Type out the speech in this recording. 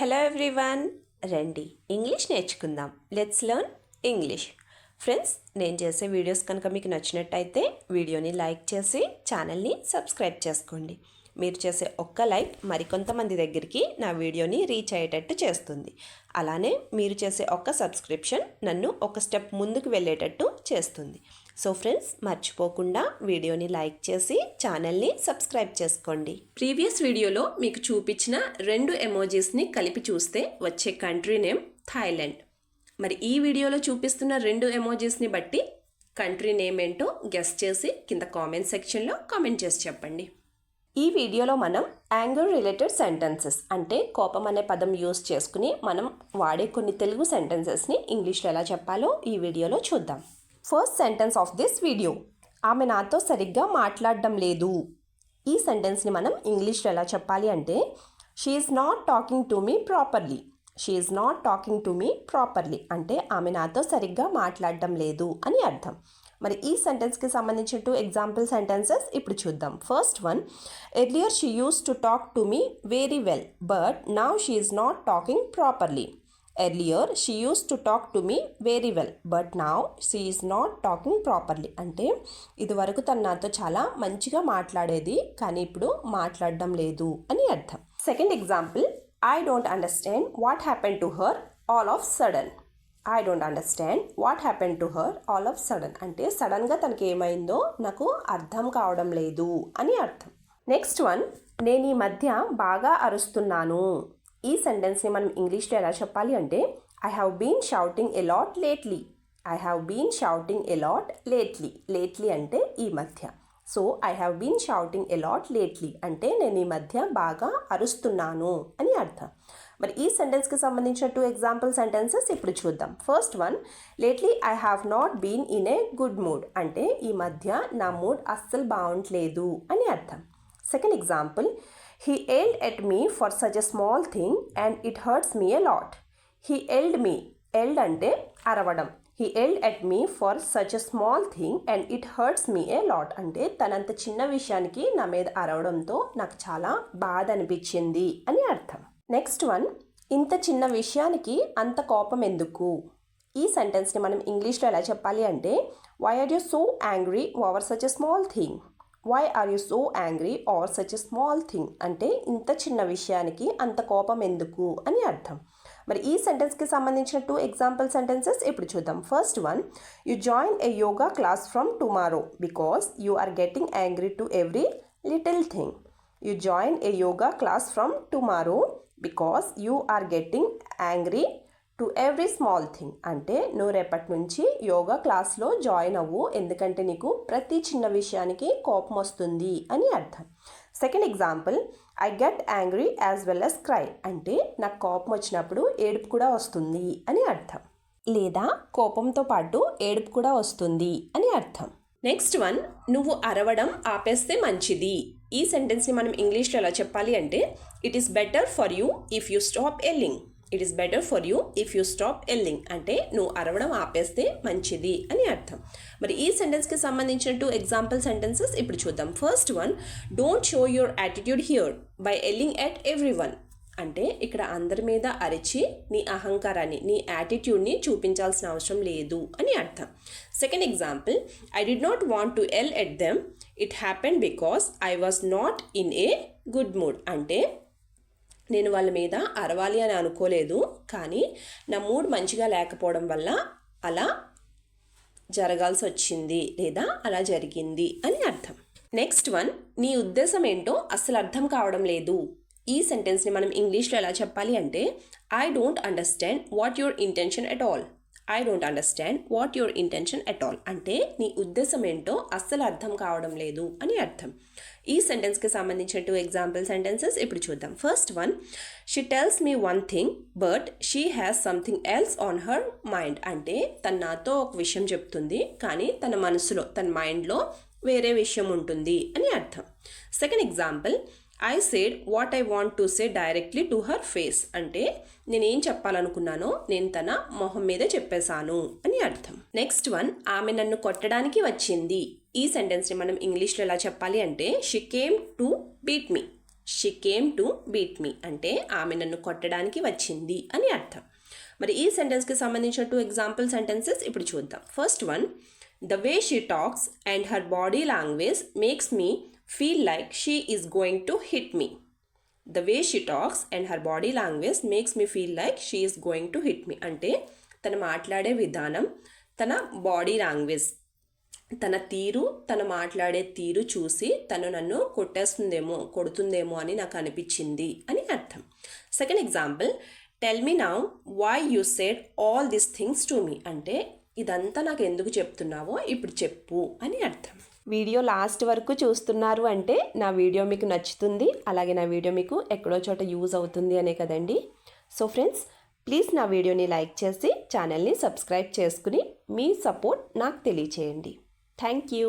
Hello everyone, రండి English నేర్చుకుందాం. Let's learn English. Friends, నేను చేసే వీడియోస్ కనుక మీకు నచ్చినట్టయితే వీడియోని లైక్ చేసి ఛానల్ని సబ్స్క్రైబ్ చేసుకోండి. మీరు చేసే ఒక్క లైక్ మరికొంతమంది దగ్గరికి నా వీడియోని రీచ్ అయ్యేటట్టు చేస్తుంది. అలానే మీరు చేసే ఒక్క సబ్స్క్రిప్షన్ నన్ను ఒక స్టెప్ ముందుకు వెళ్ళేటట్టు చేస్తుంది. సో ఫ్రెండ్స్, మర్చిపోకుండా వీడియోని లైక్ చేసి ఛానల్ని సబ్స్క్రైబ్ చేసుకోండి. ప్రీవియస్ వీడియోలో మీకు చూపించిన 2 ఎమోజీస్ని కలిపి చూస్తే వచ్చే కంట్రీ నేమ్ థాయిలాండ్. మరి ఈ వీడియోలో చూపిస్తున్న 2 ఎమోజీస్ని బట్టి కంట్రీ నేమ్ ఏంటో గెస్ చేసి కింద కామెంట్ సెక్షన్లో కామెంట్ చేసి చెప్పండి. ఈ వీడియోలో మనం యాంగర్ రిలేటెడ్ సెంటెన్సెస్ అంటే కోపం అనే పదం యూస్ చేసుకుని మనం వాడే కొన్ని తెలుగు సెంటెన్సెస్ని ఇంగ్లీష్లో ఎలా చెప్పాలో ఈ వీడియోలో చూద్దాం. First sentence of this video, ఆమె నాతో సరిగ్గా మాట్లాడడం లేదు. ఈ సెంటెన్స్ని మనం ఇంగ్లీష్లో ఎలా చెప్పాలి అంటే she is not talking to me properly. She is not talking to me properly అంటే ఆమె నాతో సరిగ్గా మాట్లాడడం లేదు అని అర్థం. మరి ఈ సెంటెన్స్కి సంబంధించిన 2 ఎగ్జాంపుల్ సెంటెన్సెస్ ఇప్పుడు చూద్దాం. First one, earlier she use to talk to me very well but now she is not talking properly. Earlier she use to talk to me very well but now she is not talking properly అంటే ఇదివరకు తను నాతో చాలా మంచిగా మాట్లాడేది కానీ ఇప్పుడు మాట్లాడడం లేదు అని అర్థం. Second example, I don't understand what happen to her all of sudden. I don't understand what happen to her all of sudden అంటే సడన్గా తనకి ఏమైందో నాకు అర్థం కావడం లేదు అని అర్థం. నెక్స్ట్ వన్, నేను ఈ మధ్య బాగా అరుస్తున్నాను. ఈ సెంటెన్స్ని మనం ఇంగ్లీష్లో ఎలా చెప్పాలి అంటే I have been shouting a lot lately. I have been shouting a lot lately. Lately అంటే ఈ మధ్య. So I have been shouting a lot lately అంటే నేను ఈ మధ్య బాగా అరుస్తున్నాను అని అర్థం. మరి ఈ సెంటెన్స్కి సంబంధించిన 2 ఎగ్జాంపుల్ సెంటెన్సెస్ ఇప్పుడు చూద్దాం. First one, lately I have not been in a good mood అంటే ఈ మధ్య నా మూడ్ అస్సలు బాగుంటలేదు అని అర్థం. Second example, he yelled at me for such a small thing and it hurts me a lot. He yelled me, yelled అంటే అరవడం. He yelled at me for such a small thing and it hurts me a lot అంటే తనంత చిన్న విషయానికి నా మీద అరవడంతో నాకు చాలా బాధ అనిపించింది అని అర్థం. నెక్స్ట్ వన్, ఇంత చిన్న విషయానికి అంత కోపం ఎందుకు. ఈ సెంటెన్స్ని మనం ఇంగ్లీష్లో ఎలా చెప్పాలి అంటే why are you so angry over such a small thing. Why are you so angry over such a small thing అంటే ఇంత చిన్న విషయానికి అంత కోపం ఎందుకు అని అర్థం. మరి ఈ సెంటెన్స్కి సంబంధించిన 2 ఎగ్జాంపుల్ సెంటెన్సెస్ ఇప్పుడు చూద్దాం. First one, you join a yoga class from tomorrow because you are getting angry to every little thing. You join a yoga class from tomorrow because you are getting angry to every small thing అంటే నువ్వు రేపటి నుంచి యోగా క్లాస్లో join అవ్వు ఎందుకంటే నీకు ప్రతి చిన్న విషయానికి కోపం వస్తుంది అని అర్థం. Second example, I get angry as well as cry అంటే నాకు కోపం వచ్చినప్పుడు ఏడుపు కూడా వస్తుంది అని అర్థం. లేదా కోపంతో పాటు ఏడుపు కూడా వస్తుంది అని అర్థం. నెక్స్ట్ వన్, నువ్వు అరవడం ఆపేస్తే మంచిది. ఈ సెంటెన్స్ని మనం ఇంగ్లీష్లో ఎలా చెప్పాలి అంటే it is better for you if you stop yelling. It is better for you if you stop yelling అంటే నువ్వు అరవడం ఆపేస్తే మంచిది అని అర్థం. మరి ఈ సెంటెన్స్కి సంబంధించిన 2 ఎగ్జాంపుల్ సెంటెన్సెస్ ఇప్పుడు చూద్దాం. First one, don't show your attitude here by ఎల్లింగ్ at every one అంటే ఇక్కడ అందరి మీద అరిచి నీ అహంకారాన్ని నీ యాటిట్యూడ్ని చూపించాల్సిన అవసరం లేదు అని అర్థం. Second example, I did not want to L at them it happened because I was not in a good mood అంటే నేను వాళ్ళ మీద అరవాలి అని అనుకోలేదు కానీ నా మూడ్ మంచిగా లేకపోవడం వల్ల అలా జరగాల్సి వచ్చింది లేదా అలా జరిగింది అని అర్థం. నెక్స్ట్ వన్, నీ ఉద్దేశం ఏంటో అస్సలు అర్థం కావడం లేదు. ఈ సెంటెన్స్ని మనం ఇంగ్లీష్లో ఎలా చెప్పాలి అంటే I don't understand what your intention at all. I don't understand what your intention at all అంటే నీ ఉద్దేశం ఏంటో అస్సలు అర్థం కావడం లేదు అని అర్థం. ఈ సెంటెన్స్కి సంబంధించిన 2 ఎగ్జాంపుల్ సెంటెన్సెస్ ఇప్పుడు చూద్దాం. First one, she tells me one thing but she has something else on her mind అంటే తను నాతో ఒక విషయం చెప్తుంది కానీ తన మనసులో తన మైండ్లో వేరే విషయం ఉంటుంది అని అర్థం. Second example, I said what I want to say directly to her face అంటే నేనేం చెప్పాలనుకున్నానో నేను తన మొహం మీద చెప్పేశాను అని అర్థం. నెక్స్ట్ వన్, ఆమె నన్ను కొట్టడానికి వచ్చింది. ఈ సెంటెన్స్ని మనం ఇంగ్లీష్లో ఎలా చెప్పాలి అంటే she came to beat me. She came to beat me అంటే ఆమె నన్ను కొట్టడానికి వచ్చింది అని అర్థం. మరి ఈ సెంటెన్స్కి సంబంధించిన 2 ఎగ్జాంపుల్ సెంటెన్సెస్ ఇప్పుడు చూద్దాం. First one, the way she talks and her body language makes me feel like she is going to hit me. The way she talks and her body language makes me feel like she is going to hit me అంటే తను మాట్లాడే విధానం, తన body language, తన తీరు, తను మాట్లాడే తీరు చూసి తను నన్ను కొడుతుందేమో అని నాకు అనిపించింది అని అర్థం. Second example, tell me now why you said all these things to me అంటే ఇదంతా నాకు ఎందుకు చెప్తున్నావో ఇప్పుడు చెప్పు అని అర్థం. వీడియో లాస్ట్ వరకు చూస్తున్నారు అంటే నా వీడియో మీకు నచ్చుతుంది, అలాగే నా వీడియో మీకు ఎక్కడో చోట యూజ్ అవుతుంది అనే కదండి. సో ఫ్రెండ్స్, ప్లీజ్ నా వీడియోని లైక్ చేసి ఛానల్ని సబ్స్క్రైబ్ చేసుకుని మీ సపోర్ట్ నాకు తెలియచేయండి. Thank you.